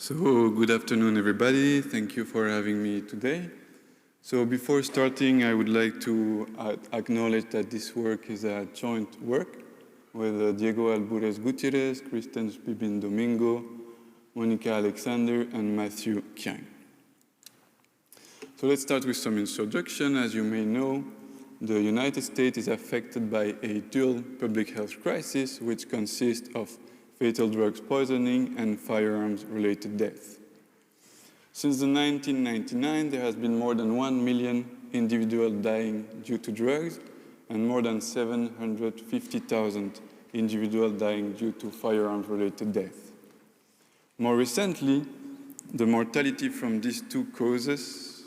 So, good afternoon, everybody. Thank you for having me today. So, before starting, I would like to acknowledge that this work is a joint work with Diego Alburez Gutierrez, Kristen Bibin Domingo, Monica Alexander, and Matthew Kiang. So, let's start with some introduction. As you may know, the United States is affected by a dual public health crisis, which consists of fatal drugs poisoning and firearms-related death. Since the 1999, there has been more than 1 million individuals dying due to drugs and more than 750,000 individuals dying due to firearms-related death. More recently, the mortality from these two causes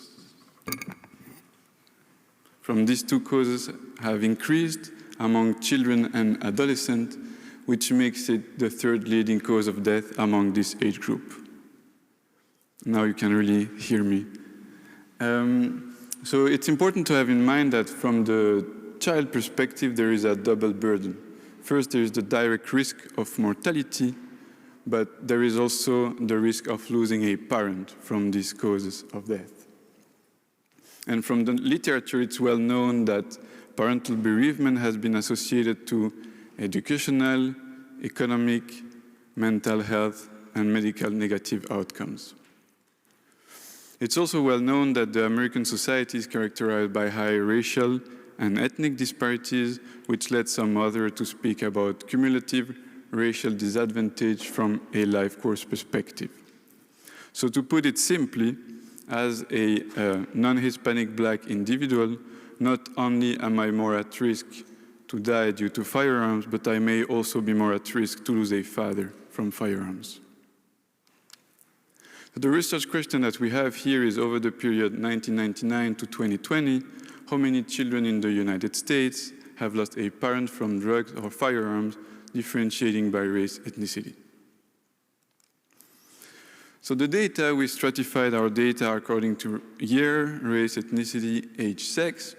have increased among children and adolescents, which makes it the third leading cause of death among this age group. Now you can really hear me. So it's important to have in mind that from the child perspective, there is a double burden. First, there is the direct risk of mortality, but there is also the risk of losing a parent from these causes of death. And from the literature, it's well known that parental bereavement has been associated to educational, economic, mental health, and medical negative outcomes. It's also well known that the American society is characterized by high racial and ethnic disparities, which led some authors to speak about cumulative racial disadvantage from a life course perspective. So to put it simply, as a non-Hispanic Black individual, not only am I more at risk to die due to firearms, but I may also be more at risk to lose a father from firearms. The research question that we have here is over the period 1999 to 2020, how many children in the United States have lost a parent from drugs or firearms, differentiating by race, ethnicity. So the data, we stratified our data according to year, race, ethnicity, age, sex,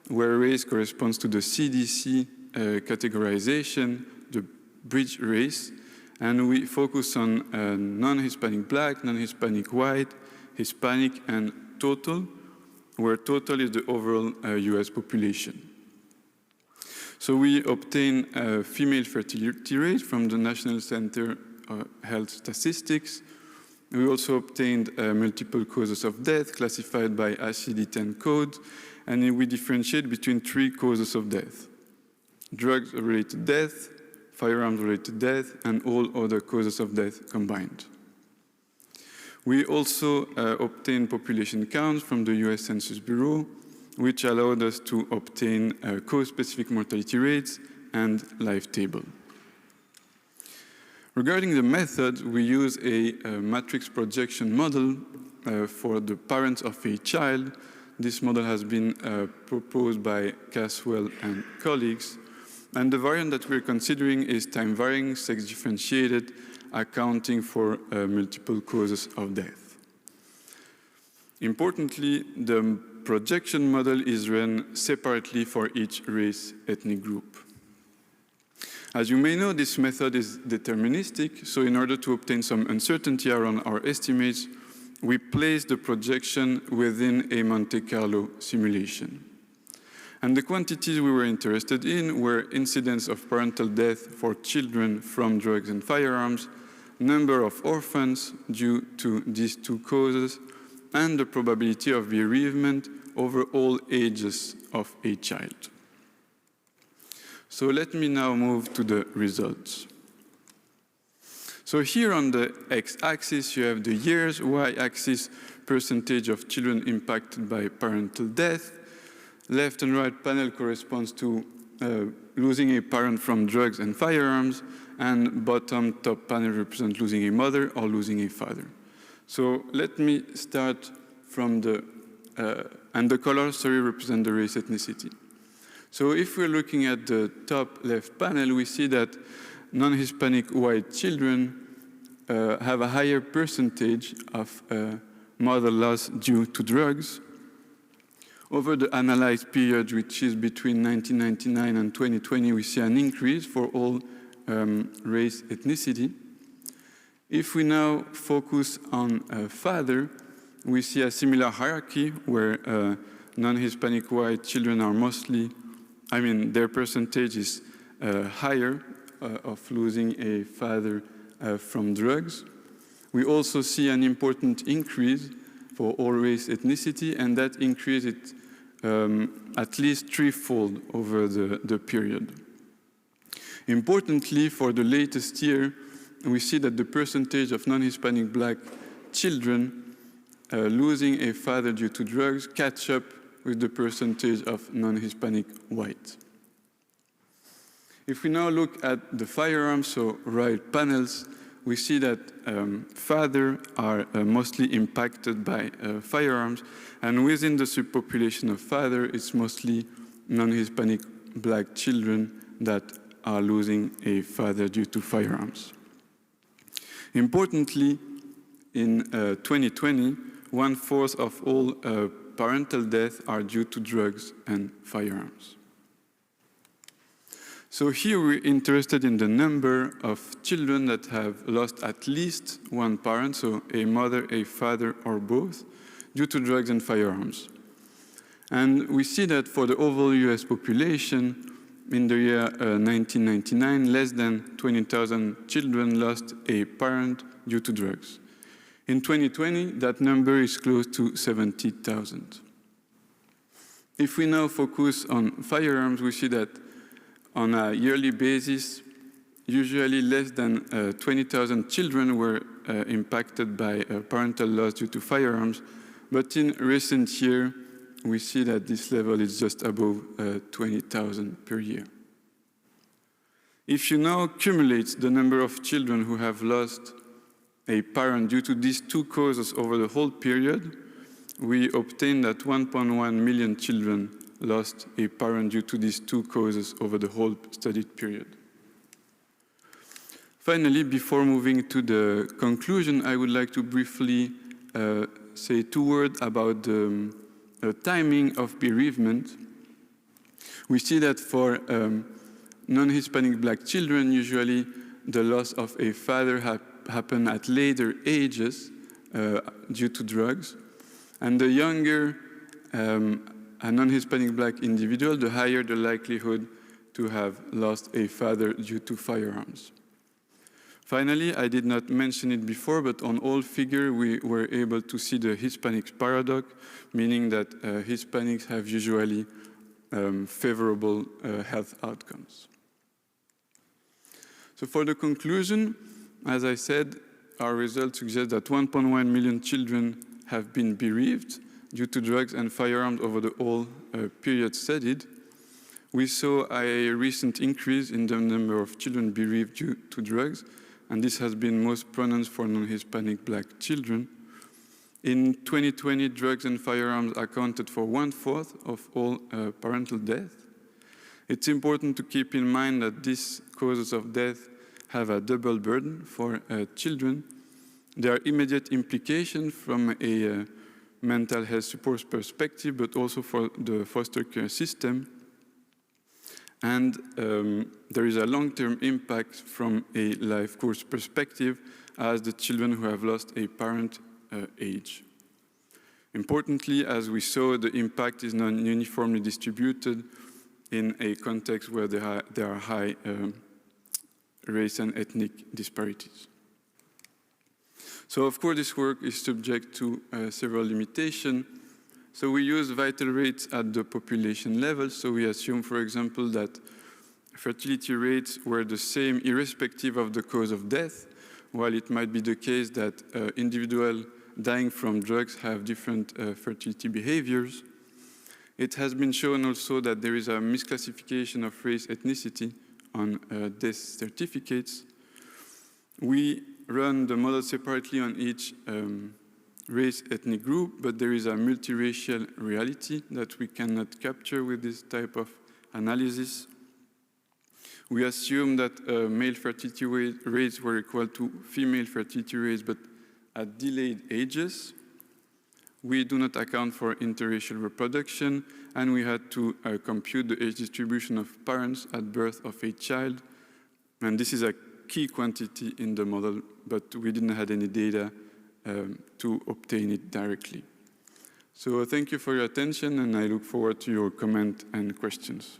where race corresponds to the CDC categorization, the bridge race, and we focus on non-Hispanic Black, non-Hispanic White, Hispanic, and total, where total is the overall US population. So we obtain a female fertility rate from the National Center of Health Statistics. We also obtained multiple causes of death classified by ICD-10 code, and we differentiate between 3 causes of death: drugs-related death, firearms-related death, and all other causes of death combined. We also obtain population counts from the US Census Bureau, which allowed us to obtain cause-specific mortality rates and life table. Regarding the method, we use a matrix projection model for the parents of a child. This model has been proposed by Caswell and colleagues. And the variant that we're considering is time-varying, sex-differentiated, accounting for multiple causes of death. Importantly, the projection model is run separately for each race ethnic group. As you may know, this method is deterministic, so in order to obtain some uncertainty around our estimates, we place the projection within a Monte Carlo simulation. And the quantities we were interested in were incidence of parental death for children from drugs and firearms, number of orphans due to these 2 causes, and the probability of bereavement over all ages of a child. So let me now move to the results. So here on the x-axis, you have the years, y-axis, percentage of children impacted by parental death. Left and right panel corresponds to losing a parent from drugs and firearms, and bottom top panel represents losing a mother or losing a father. So let me start from and the colors, represent the race ethnicity. So if we're looking at the top left panel, we see that non-Hispanic white children have a higher percentage of mother loss due to drugs. Over the analyzed period, which is between 1999 and 2020, we see an increase for all race ethnicity. If we now focus on father, we see a similar hierarchy where non-Hispanic white children are mostly, their percentage is higher of losing a father from drugs. We also see an important increase for all race ethnicity, and that increase is at least threefold over the period. Importantly, for the latest year, we see that the percentage of non-Hispanic black children losing a father due to drugs catch up with the percentage of non-Hispanic white. If we now look at the firearms, so right panels, we see that fathers are mostly impacted by firearms, and within the subpopulation of fathers, it's mostly non-Hispanic black children that are losing a father due to firearms. Importantly, in 2020, 1/4 of all parental deaths are due to drugs and firearms. So here we're interested in the number of children that have lost at least one parent, so a mother, a father, or both, due to drugs and firearms. And we see that for the overall US population, in the year 1999, less than 20,000 children lost a parent due to drugs. In 2020, that number is close to 70,000. If we now focus on firearms, we see that on a yearly basis, usually less than 20,000 children were impacted by parental loss due to firearms, but in recent years, we see that this level is just above 20,000 per year. If you now accumulate the number of children who have lost a parent due to these two causes over the whole period, we obtain that 1.1 million children lost a parent due to these two causes over the whole studied period. Finally, before moving to the conclusion, I would like to briefly say 2 words about the timing of bereavement. We see that for non-Hispanic black children, usually the loss of a father happen at later ages due to drugs. And the younger a non-Hispanic black individual, the higher the likelihood to have lost a father due to firearms. Finally, I did not mention it before, but on all figures we were able to see the Hispanics paradox, meaning that Hispanics have usually favorable health outcomes. So for the conclusion, as I said, our results suggest that 1.1 million children have been bereaved due to drugs and firearms over the whole period studied. We saw a recent increase in the number of children bereaved due to drugs, and this has been most pronounced for non-Hispanic black children. In 2020, drugs and firearms accounted for 1/4 of all parental death. It's important to keep in mind that these causes of death have a double burden for children. There are immediate implications from a mental health support perspective, but also for the foster care system. And there is a long-term impact from a life course perspective as the children who have lost a parent age. Importantly, as we saw, the impact is not uniformly distributed in a context where there are high race and ethnic disparities. So of course this work is subject to several limitations. So we use vital rates at the population level. So we assume, for example, that fertility rates were the same irrespective of the cause of death, while it might be the case that individuals dying from drugs have different fertility behaviors. It has been shown also that there is a misclassification of race ethnicity on death certificates. We run the model separately on each race ethnic group, but there is a multiracial reality that we cannot capture with this type of analysis. We assume that male fertility rates were equal to female fertility rates, but at delayed ages. We do not account for interracial reproduction, and we had to compute the age distribution of parents at birth of a child. And this is a key quantity in the model, but we didn't have any data to obtain it directly. So thank you for your attention, and I look forward to your comment and questions.